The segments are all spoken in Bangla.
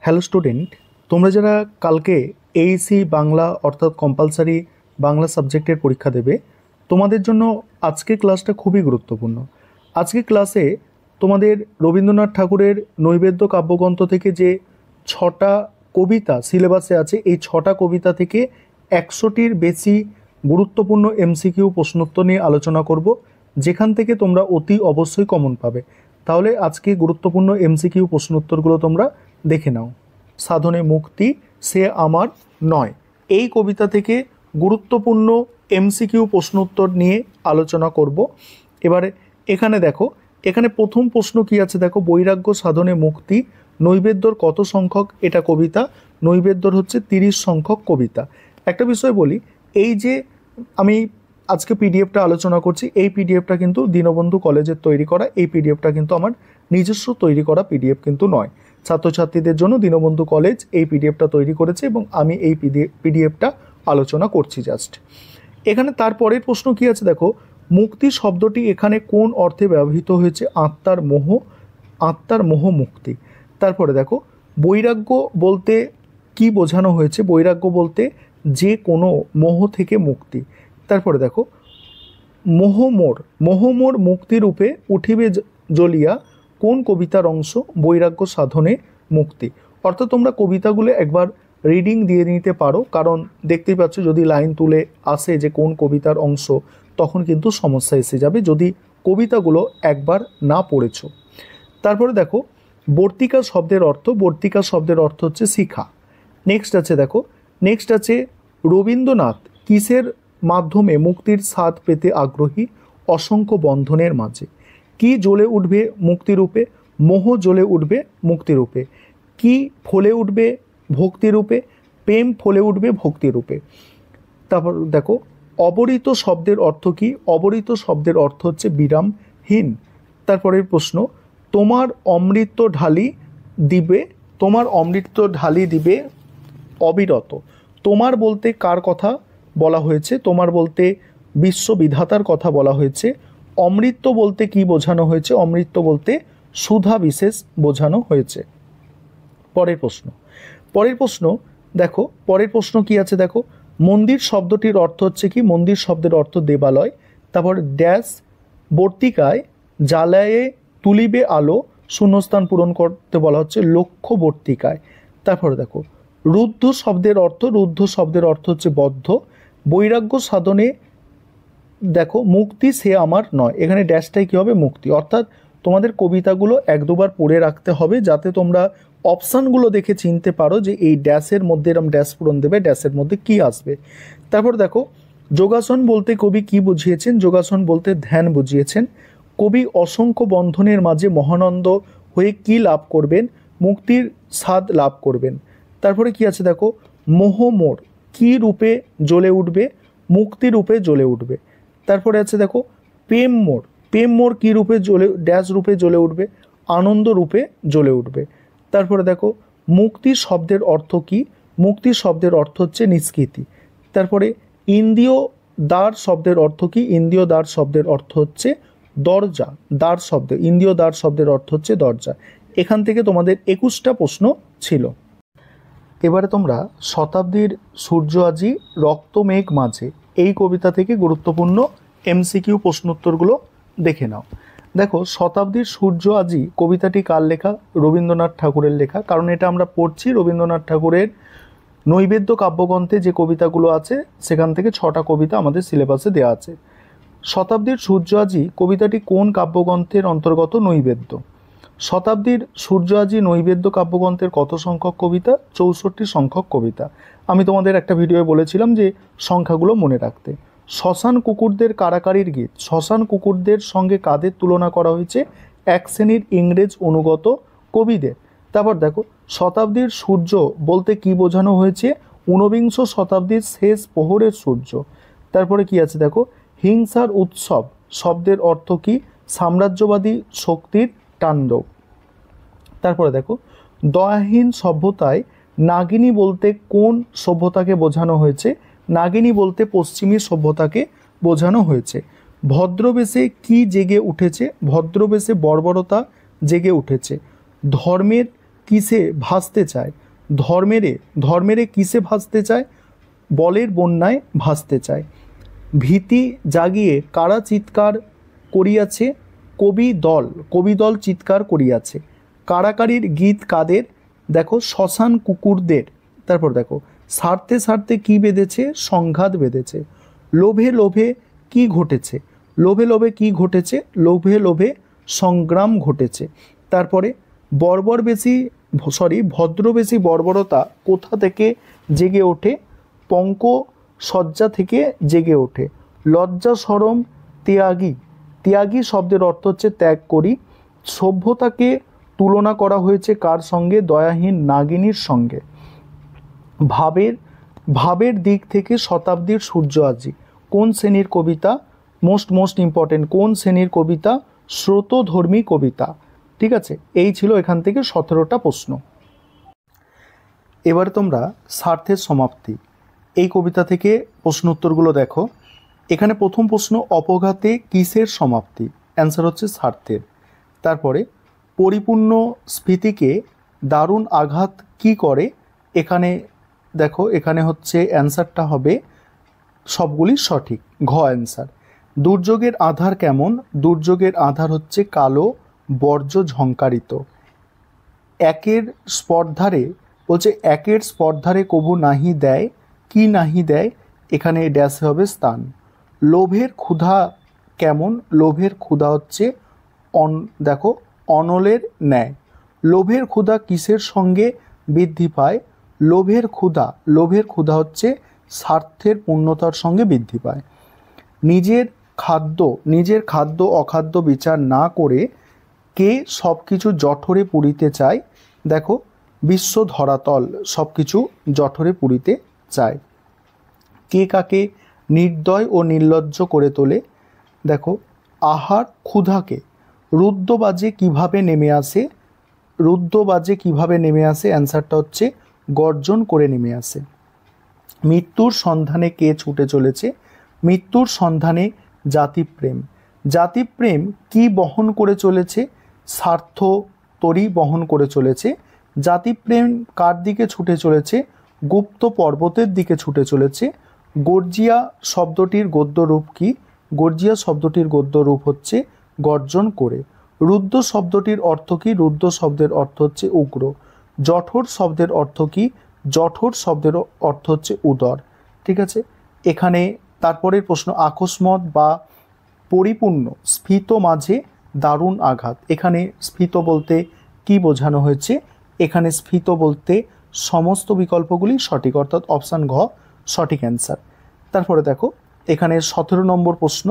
হ্যালো স্টুডেন্ট, তোমরা যারা কালকে এইসি বাংলা অর্থাৎ কম্পালসারি বাংলা সাবজেক্টের পরীক্ষা দেবে, তোমাদের জন্য আজকের ক্লাসটা খুবই গুরুত্বপূর্ণ। আজকের ক্লাসে তোমাদের রবীন্দ্রনাথ ঠাকুরের নৈবেদ্য কাব্যগ্রন্থ থেকে যে 6টা কবিতা সিলেবাসে আছে, এই 6টা কবিতা থেকে 100টির বেশি গুরুত্বপূর্ণ এমসিকিউ প্রশ্নোত্তর নিয়ে আলোচনা করব, যেখান থেকে তোমরা অতি অবশ্যই কমন পাবে। তাহলে আজকে গুরুত্বপূর্ণ এমসিকিউ প্রশ্নোত্তরগুলো তোমরা দেখে নাও। সাধনে মুক্তি সে আমার নয়, এই কবিতা থেকে গুরুত্বপূর্ণ এমসিকিউ প্রশ্ন উত্তর নিয়ে আলোচনা করব। এবারে এখানে দেখো, এখানে প্রথম প্রশ্ন কি আছে দেখো, বৈরাগ্য সাধনে মুক্তি নৈবেদ্যর কত সংখ্যক এটা কবিতা? নৈবেদ্যর হচ্ছে 30 সংখ্যক কবিতা। একটা বিষয় বলি, এই যে আমি আজকে পিডিএফটা আলোচনা করছি, এই পিডিএফটা কিন্তু দীনবন্ধু কলেজের তৈরি করা, এই পিডিএফটা কিন্তু আমার নিজস্ব তৈরি করা পিডিএফ কিন্তু নয়। ছাত্রছাত্রীদের জন্য দীনবন্ধু কলেজ এই পিডিএফটা তৈরি করেছে এবং আমি এই পিডিএফটা আলোচনা করছি জাস্ট। এখানে তারপরের প্রশ্ন কি আছে দেখো, মুক্তি শব্দটি এখানে কোন অর্থে ব্যবহৃত হয়েছে? আত্মার মোহ মুক্তি। তারপরে দেখো, বৈরাগ্য বলতে কি বোঝানো হয়েছে? বৈরাগ্য বলতে যে কোনো মোহ থেকে মুক্তি। তারপরে দেখো, মোহমোর মুক্তিরূপে উঠিবে জ্বলিয়া কোন কবিতার অংশ? বৈরাগ্য সাধনে মুক্তি। অর্থাৎ তোমরা কবিতাগুলো একবার রিডিং দিয়ে নিতে পারো, কারণ দেখতেই পাচ্ছ যদি লাইন তুলে আসে যে কোন কবিতার অংশ, তখন কিন্তু সমস্যা এসে যাবে যদি কবিতাগুলো একবার না পড়েছো। তারপরে দেখো, বর্তিকা শব্দের অর্থ হচ্ছে শিখা। নেক্সট আছে রবীন্দ্রনাথ কিসের মাধ্যমে মুক্তির স্বাদ পেতে আগ্রহী? অসংখ্য বন্ধনের মাঝে। কি জ্বলে উঠবে মুক্তিরূপে? মোহ জ্বলে উঠবে মুক্তিরূপে। কি ফলে উঠবে ভক্তিরূপে? প্রেম ফলে উঠবে ভক্তিরূপে। তারপর দেখো, অবরিত শব্দের অর্থ কি? অবরিত শব্দের অর্থ হচ্ছে বিরামহীন। তারপরের প্রশ্ন, তোমার অমৃত ঢালি দিবে অবিরত। তোমার বলতে কার কথা বলা হয়েছে? তোমার বলতে বিশ্ববিধাতার কথা বলা হয়েছে। অমৃত বলতে কি বোঝানো হয়েছে? অমৃত বলতে সুধা বিশেষ বোঝানো হয়েছে। পরের প্রশ্ন কি আছে দেখো, মন্দির শব্দটির অর্থ হচ্ছে কি? মন্দির শব্দের অর্থ দেবালয়। তারপর ড্যাশ বর্তিকায় জ্বালায়ে তুলিবে আলো, শূন্যস্থান পূরণ করতে বলা হচ্ছে লক্ষ্য বর্তিকায়। তারপরে দেখো, রুদ্ধ শব্দের অর্থ হচ্ছে বদ্ধ। বৈরাগ্য সাধনে দেখো মুক্তি সে আমার নয়, এখানে ড্যাশটাই কী হবে? মুক্তি। অর্থাৎ তোমাদের কবিতাগুলো 1-2বার পড়ে রাখতে হবে, যাতে তোমরা অপশানগুলো দেখে চিনতে পারো যে এই ড্যাশের মধ্যে এরম ড্যাশ পূরণ দেবে, ড্যাশের মধ্যে কি আসবে। তারপর দেখো, যোগাসন বলতে কবি কি বুঝিয়েছেন? যোগাসন বলতে ধ্যান বুঝিয়েছেন। কবি অসংখ্য বন্ধনের মাঝে মহানন্দ হয়ে কি লাভ করবেন? মুক্তির স্বাদ লাভ করবেন। তারপরে কি আছে দেখো, মোহমোর কি রূপে জ্বলে উঠবে? মুক্তি রূপে জ্বলে উঠবে। তারপরে আছে দেখো, প্রেম মোর কি রূপে ড্যাশ রূপে জ্বলে উঠবে? আনন্দ রূপে জ্বলে উঠবে। তারপরে দেখো, মুক্তি শব্দের অর্থ কি? মুক্তি শব্দের অর্থ হচ্ছে নিষ্কৃতি। তারপরে ইন্দ্রিয় দ্বার শব্দের অর্থ কি? ইন্দ্রিয় দ্বার শব্দের অর্থ হচ্ছে দরজা। ইন্দ্রিয় দ্বার শব্দের অর্থ হচ্ছে দরজা। এখান থেকে তোমাদের 21টা প্রশ্ন ছিল। এবারে তোমরা শতাব্দীর সূর্য আজি রক্তমেঘ মাঝে এই কবিতা থেকে গুরুত্বপূর্ণ এমসিকিউ প্রশ্নোত্তরগুলো দেখে নাও। দেখো, শতাব্দীর সূর্য আজি কবিতাটি কার লেখা? রবীন্দ্রনাথ ঠাকুরের লেখা। কারণ এটা আমরা পড়ছি রবীন্দ্রনাথ ঠাকুরের নৈবেদ্য কাব্যগ্রন্থে যে কবিতাগুলো আছে, সেখান থেকে 6টা কবিতা আমাদের সিলেবাসে দেওয়া আছে। শতাব্দীর সূর্য আজি কবিতাটি কোন কাব্যগ্রন্থের অন্তর্গত? নৈবেদ্য। শতাব্দীর সূর্য আজি নৈবেদ্য কাব্যগ্রন্থের কত সংখ্যক কবিতা? 64 সংখ্যক কবিতা। আমি তোমাদের একটা ভিডিওয়ে বলেছিলাম যে সংখ্যাগুলো মনে রাখতে। শ্মশান কুকুরদের কারাকারির গীত, শ্মশান কুকুরদের সঙ্গে কাদের তুলনা করা হয়েছে? এক শ্রেণীর ইংরেজ অনুগত কবিদের। তারপর দেখো, শতাব্দীর সূর্য বলতে কি বোঝানো হয়েছে? 19বিংশ শতাব্দীর শেষ প্রহরের সূর্য। তারপরে কি আছে দেখো, হিংসার উৎসব শব্দের অর্থ কি? সাম্রাজ্যবাদী শক্তির তাণ্ডব। তারপরে দেখো, দয়াহীন সভ্যতায় নাগিনী বলতে কোন সভ্যতাকে বোঝানো হয়েছে? নাগিনী বলতে পশ্চিমী সভ্যতাকে বোঝানো হয়েছে। ভদ্রবেশে কি জেগে উঠেছে? ভদ্রবেশে বর্বরতা জেগে উঠেছে। ধর্মের কিসে ভাসতে চায়? ধর্মেরে কিসে ভাসতে চায়? বলের বন্যায় ভাসতে চায়। ভীতি জাগিয়ে কারা চিৎকার করিয়াছে? কবিদল চিৎকার করিয়াছে। কারাকারির গীত কাদের? দেখো শ্মশান কুকুরদের। তারপর দেখো স্বার্থে স্বার্থে কি বেঁধেছে? সংঘাত বেঁধেছে। লোভে লোভে কি ঘটেছে? লোভে লোভে কি ঘটেছে? লোভে লোভে সংগ্রাম ঘটেছে। তারপরে ভদ্র বেশি বর্বরতা কোথা থেকে জেগে ওঠে? পঙ্ক শয্যা থেকে জেগে ওঠে। লজ্জা সরম ত্যাগী শব্দের অর্থ হচ্ছে ত্যাগ করি। সভ্যতাকে তুলনা করা হয়েছে কার সঙ্গে? দয়াহীন নাগিনীর সঙ্গে। ভাবের দিক থেকে শতাব্দীর সূর্য আজি কোন শ্রেণীর কবিতা? মোস্ট ইম্পর্টেন্ট, কোন শ্রেণীর কবিতা? স্রোতধর্মী কবিতা। ঠিক আছে, এই ছিল এখান থেকে 17টা প্রশ্ন। এবার তোমরা স্বার্থের সমাপ্তি এই কবিতা থেকে প্রশ্ন উত্তরগুলো দেখো। এখানে প্রথম প্রশ্ন, অপঘাতে কিসের সমাপ্তি? অ্যান্সার হচ্ছে স্বার্থের। তারপরে পরিপূর্ণ স্ফীতিকে দারুণ আঘাত কি করে? এখানে দেখো, এখানে হচ্ছে অ্যান্সারটা হবে সবগুলি সঠিক, ঘ অ্যান্সার। দুর্যোগের আধার কেমন? দুর্যোগের আধার হচ্ছে কালো বর্জ্য ঝংকারিত। একের স্পর্ধারে কবু নাহি দেয়, কি নাহি দেয়? এখানে ড্যাশে হবে স্থান। লোভের ক্ষুধা কেমন? লোভের ক্ষুধা হচ্ছে দেখো অনলের ন্যায়। লোভের ক্ষুধা কিসের সঙ্গে বৃদ্ধি পায়? লোভের ক্ষুধা হচ্ছে স্বার্থের পূর্ণতার সঙ্গে বৃদ্ধি পায়। নিজের খাদ্য অখাদ্য বিচার না করে কে সব কিছু জঠরে পুরিতে চায়? দেখো বিশ্ব ধরাতল সব কিছু জঠরে পুরিতে চায়। কে কাকে নির্দয় ও নির্লজ্জ করে তোলে? দেখো আহার ক্ষুধাকে। রুদ্রবাজে কিভাবে নেমে আসে? অ্যান্সারটা হচ্ছে গর্জন করে নেমে আসে। মৃত্যুর সন্ধানে কে ছুটে চলেছে? মৃত্যুর সন্ধানে জাতিপ্রেম কি বহন করে চলেছে? স্বার্থ তরি বহন করে চলেছে। জাতিপ্রেম কার দিকে ছুটে চলেছে? গুপ্ত পর্বতের দিকে ছুটে চলেছে। গর্জিয়া শব্দটির গদ্য রূপ কি? গর্জিয়া শব্দটির গদ্য রূপ হচ্ছে গর্জন করে। রুদ্র শব্দটির অর্থ কি? রুদ্র শব্দের অর্থ হচ্ছে উগ্র। জঠর শব্দের অর্থ কি? জঠর শব্দের অর্থ হচ্ছে উদর। ঠিক আছে, এখানে তারপরের প্রশ্ন, আকস্মত বা পরিপূর্ণ স্ফীত মাঝে দারুণ আঘাত। এখানে স্ফীত বলতে কি বোঝানো হয়েছে? এখানে স্ফীত বলতে সমস্ত বিকল্পগুলি সঠিক, অর্থাৎ অপশান ঘ সঠিক অ্যান্সার। তারপরে দেখো এখানে 17 নম্বর প্রশ্ন,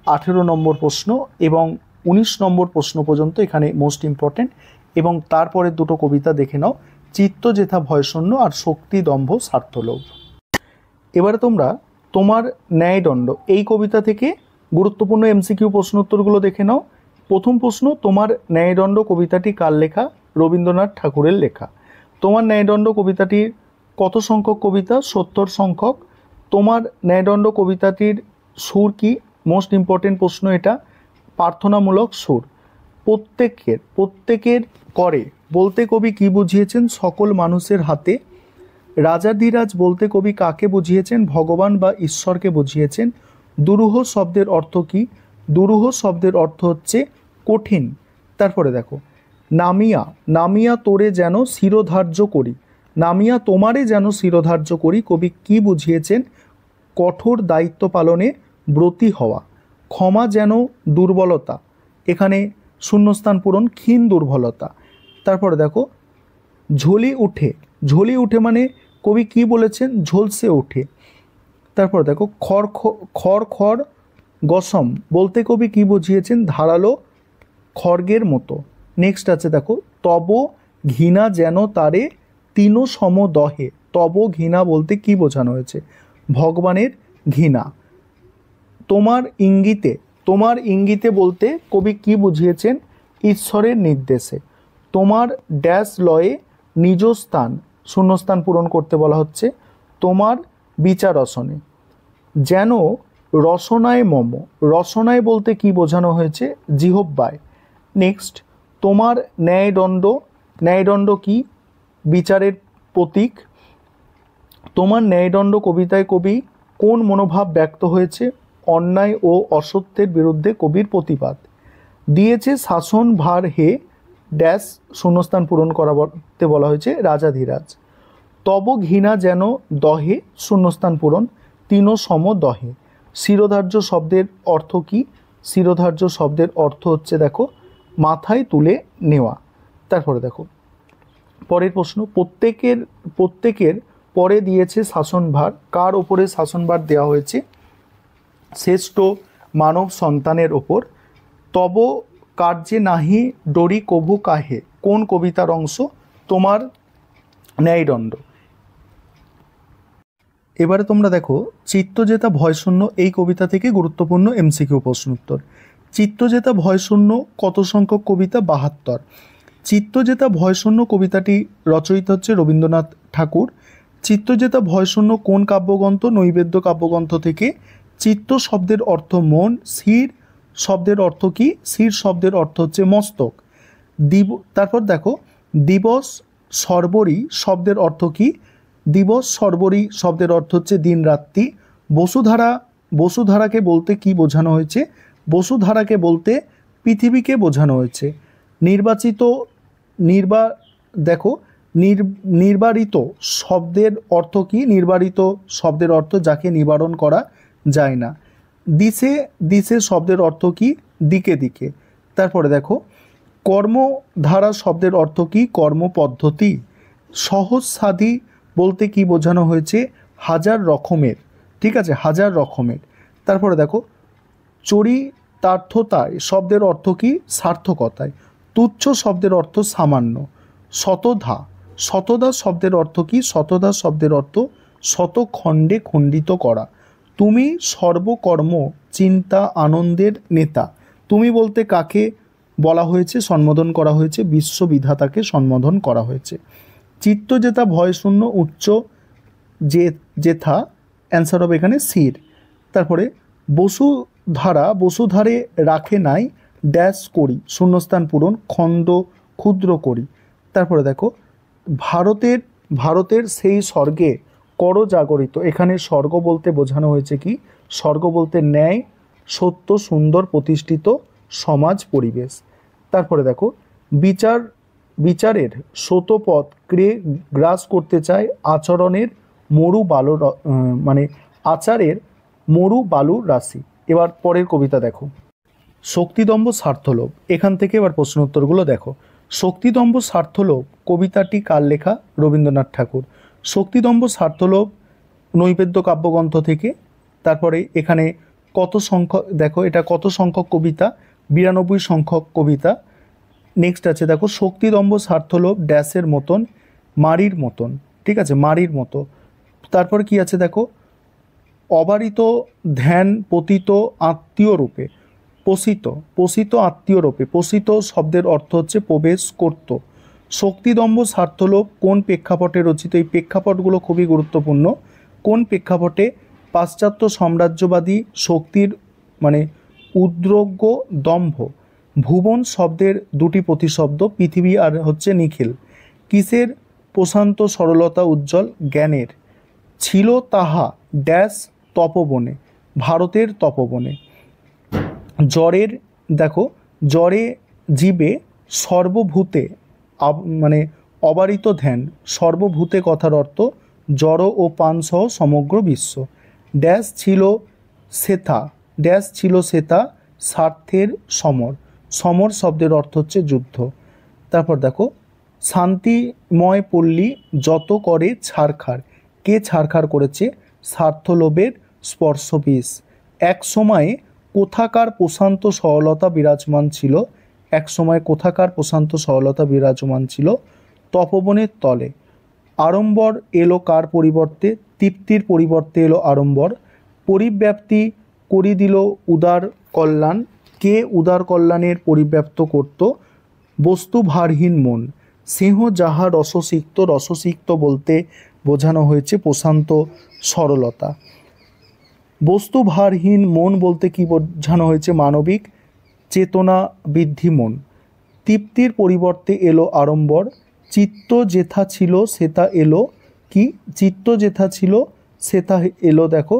18 নম্বর প্রশ্ন এবং 19 নম্বর প্রশ্ন পর্যন্ত এখানে মোস্ট ইম্পর্টেন্ট। এবং তারপরে দুটো কবিতা দেখে নাও, চিত্ত যেথা ভয়শূন্য আর শক্তি দম্ভ স্বার্থলোভ। এবারে তোমরা তোমার ন্যায়দণ্ড এই কবিতা থেকে গুরুত্বপূর্ণ এমসিকিউ প্রশ্ন উত্তরগুলো দেখে নাও। প্রথম প্রশ্ন, তোমার ন্যায়দণ্ড কবিতাটি কার লেখা? রবীন্দ্রনাথ ঠাকুরের লেখা। তোমার ন্যায়দণ্ড কবিতাটির কত সংখ্যক কবিতা? 70 সংখ্যক। তোমার ন্যায়দণ্ড কবিতাটির সুর কি? মোস্ট ইম্পর্টেন্ট প্রশ্ন এটা, প্রার্থনামূলক সুর। প্রত্যেকের করে বলতে কবি কি বুঝিয়েছেন? সকল মানুষের হাতে। রাজাধিরাজ বলতে কবি কাকে বুঝিয়েছেন? ভগবান বা ঈশ্বরকে বুঝিয়েছেন। দুরূহ শব্দের অর্থ কি? দুরূহ শব্দের অর্থ হচ্ছে কঠিন। তারপরে দেখো নামিয়া তোরে যেন শিরোধার্য করি, নামিয়া তোমারে যেন শিরোধার্য করি, কবি কি বুঝিয়েছেন? কঠোর দায়িত্ব পালনে ব্রতী হওয়া। ক্ষমা যেন দুর্বলতা, এখানে শূন্যস্থান পূরণ, ক্ষীণ দুর্বলতা। তারপরে দেখো ঝলি উঠে মানে কবি কি বলেছেন? ঝলসে ওঠে। তারপর দেখো খড় গসম বলতে কবি কি বুঝিয়েছেন? ধারালো খড়গের মতো। নেক্সট আছে দেখো, তব ঘৃণা যেন তারে তিন সমদহে। তব ঘৃণা বলতে কি বোঝানো হয়েছে? ভগবানের ঘৃণা। তোমার ইঙ্গিতে বলতে কবি কি বুঝিয়েছেন? ঈশ্বরের নির্দেশে। তোমার ড্যাশ লয়ে নিজ স্থান, শূন্যস্থান পূরণ করতে বলা হচ্ছে। তোমার বিচার রসনে। যেন রসনায় মম, রসনায় বলতে কি বোঝানো হয়েছে? জিহ্বায়। নেক্সট, তোমার ন্যায়দণ্ড ন্যায়দণ্ড কি? বিচারের প্রতীক। তোমার ন্যায়দণ্ড কবিতায় কবি কোন মনোভাব ব্যক্ত হয়েছে? অন্যায় ও অসত্যের বিরুদ্ধে কবির প্রতিবাদ। দিয়েছে শাসন ভার হে ড্যাশ শূন্যস্থান পূরণ করাতে বলা হয়েছে রাজাধিরাজ। তব ঘৃণা যেন দহে শূন্যস্থান পূরণ তিন সম দহে। শিরোধার্য শব্দের অর্থ কি? শিরোধার্য শব্দের অর্থ হচ্ছে দেখো মাথায় তুলে নেওয়া। তারপরে দেখো পরের প্রশ্ন, প্রত্যেকের পরে দিয়েছে শাসনভার। কার ওপরে শাসনভার দেওয়া হয়েছে? শ্রেষ্ঠ মানব সন্তানের ওপর। তব কার্যে নাহি ডরি কভু কাহে কোন কবিতার অংশ? তোমার ন্যায়দণ্ড। এবারে তোমরা দেখো চিত্তজেতা ভয়শূন্য এই কবিতা থেকে গুরুত্বপূর্ণ এমসিকিউ প্রশ্ন উত্তর। চিত্তজেতা ভয়শূন্য কত সংখ্যক কবিতা? 72। চিত্তজেতা ভয়শূন্য কবিতাটি রচয়িতা হচ্ছে রবীন্দ্রনাথ ঠাকুর। চিত্তজেতা ভয়শূন্য কোন কাব্যগ্রন্থ? নৈবেদ্য কাব্যগ্রন্থ থেকে। চিত্ত শব্দের অর্থ মন। শির শব্দের অর্থ কি? শির শব্দের অর্থ হচ্ছে মস্তক। তারপর দেখো দিবস সর্বরী শব্দের অর্থ কি? দিবস সর্বরী শব্দের অর্থ হচ্ছে দিন রাত্রি। বসুধারাকে বলতে কি বোঝানো হয়েছে? বসুধারাকে বলতে পৃথিবীকে বোঝানো হয়েছে। নির্বারিত শব্দের অর্থ কি? নির্বারিত শব্দের অর্থ যাকে নিবারণ করা যায় না। দিশে শব্দের অর্থ কি? দিকে দিকে। তারপরে দেখো কর্মধারা শব্দের অর্থ কি? কর্মপদ্ধতি। সহজ সাধী বলতে কি বোঝানো হয়েছে? হাজার রকমের। ঠিক আছে, হাজার রকমের। তারপরে দেখো চরিতার্থতায় শব্দের অর্থ কি? সার্থকতায়। তুচ্ছ শব্দের অর্থ সামান্য। শতধা শব্দের অর্থ কি? শতধা শব্দের অর্থ শতখণ্ডে খণ্ডিত করা। তুমি সর্বকর্ম চিন্তা আনন্দের নেতা। তুমি বলতে কাকে বলা হয়েছে? সম্বোধন করা হয়েছে বিশ্ববিধাতাকে সম্বোধন করা হয়েছে। চিত্তজেতা ভয়শূন্য উচ্চ জেথা অ্যান্সার হবে এখানে শির। তারপরে বসুধারে রাখে নাই ড্যাশ করি শূন্যস্থান পূরণ খণ্ড ক্ষুদ্র করি। তারপরে দেখো ভারতের সেই স্বর্গে কর জাগরিত। এখানে স্বর্গ বলতে বোঝানো হয়েছে কি? স্বর্গ বলতে ন্যায় সত্য সুন্দর প্রতিষ্ঠিত সমাজ পরিবেশ। তারপরে দেখো বিচারের স্রোতপথ গ্রাস করতে চায় আচরণের আচারের মরু বালুর রাশি। এবার পরের কবিতা দেখো শক্তিদম্ভ স্বার্থলোভ। এখান থেকে এবার প্রশ্ন উত্তরগুলো দেখো। শক্তিদম্ভ স্বার্থলোভ কবিতাটি কার লেখা? রবীন্দ্রনাথ ঠাকুর। শক্তিদম্ভ স্বার্থলোভ নৈবেদ্য কাব্যগ্রন্থ থেকে। তারপরে এখানে কত সংখ্যক দেখো, এটা কত সংখ্যক কবিতা? 92 সংখ্যক কবিতা। নেক্সট আছে দেখো শক্তিদম্ভ স্বার্থলোভ ড্যাশের মতন মারির মতন। ঠিক আছে, মারির মতো। তারপর কি আছে দেখো অবারিত ধ্যান পতিত আত্মীয় রূপে। পোষিত আত্মীয় রূপে। পোষিত শব্দের অর্থ হচ্ছে প্রবেশ করত। শক্তিদম্ভ স্বার্থলোভ কোন প্রেক্ষাপটে রচিত? এই প্রেক্ষাপটগুলো খুবই গুরুত্বপূর্ণ। কোন প্রেক্ষাপটে? পাশ্চাত্য সাম্রাজ্যবাদী শক্তির উদ্যোগ্য দম্ভ। ভুবন শব্দের দুটি প্রতিশব্দ পৃথিবী আর হচ্ছে নিখিল। কিসের প্রশান্ত সরলতা উজ্জ্বল? জ্ঞানের। ছিল তাহা ড্যাশ তপবনে। ভারতের তপবনে। জ্বরে জীবে সর্বভূতে অবারিত ধ্যান। সর্বভূতে কথার অর্থ জড় ও প্রাণসহ সমগ্র বিশ্ব। ড্যাশ ছিল সেথা স্বার্থের সমর শব্দের অর্থ হচ্ছে যুদ্ধ। তারপর দেখো শান্তিময় পল্লী যত করে ছারখার। কে ছারখার করেছে? স্বার্থলোভের স্পর্শবিষ। এক সময়ে কোথাকার প্রশান্ত সরলতা বিরাজমান ছিল? এক সময় কোথাকার প্রশান্ত সরলতা বিরাজমান ছিল? তপবনের তলে। আড়ম্বর এলো কার পরিবর্তে? তৃপ্তির পরিবর্তে এলো আড়ম্বর। পরিব্যাপ্তি করি দিল উদার কল্যাণ। কে উদার কল্যাণের পরিব্যাপ্ত করত? বস্তু ভারহীন মন। সিংহ যাহা রসসিক্ত বলতে বোঝানো হয়েছে প্রশান্ত সরলতা। বস্তু ভারহীন মন বলতে কি বোঝানো হয়েছে? মানবিক চেতনা বৃদ্ধি মন। তৃপ্তির পরিবর্তে এলো আড়ম্বর। চিত্ত যেথা ছিল সেটা এলো, কি চিত্ত যেথা ছিল সেটা এলো, দেখো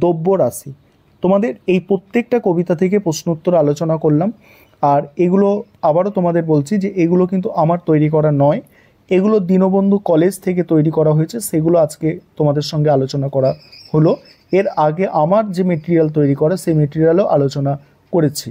দ্রব্য রাশি। তোমাদের এই প্রত্যেকটা কবিতা থেকে প্রশ্ন উত্তর আলোচনা করলাম। আর এগুলো আবারও তোমাদের বলছি যে এগুলো কিন্তু আমার তৈরি করা নয়, এগুলো দীনবন্ধু কলেজ থেকে তৈরি করা হয়েছে, সেগুলো আজকে তোমাদের সঙ্গে আলোচনা করা হলো। এর আগে আমার যে মেটেরিয়াল তৈরি করা সেই মেটেরিয়ালও আলোচনা করেছি।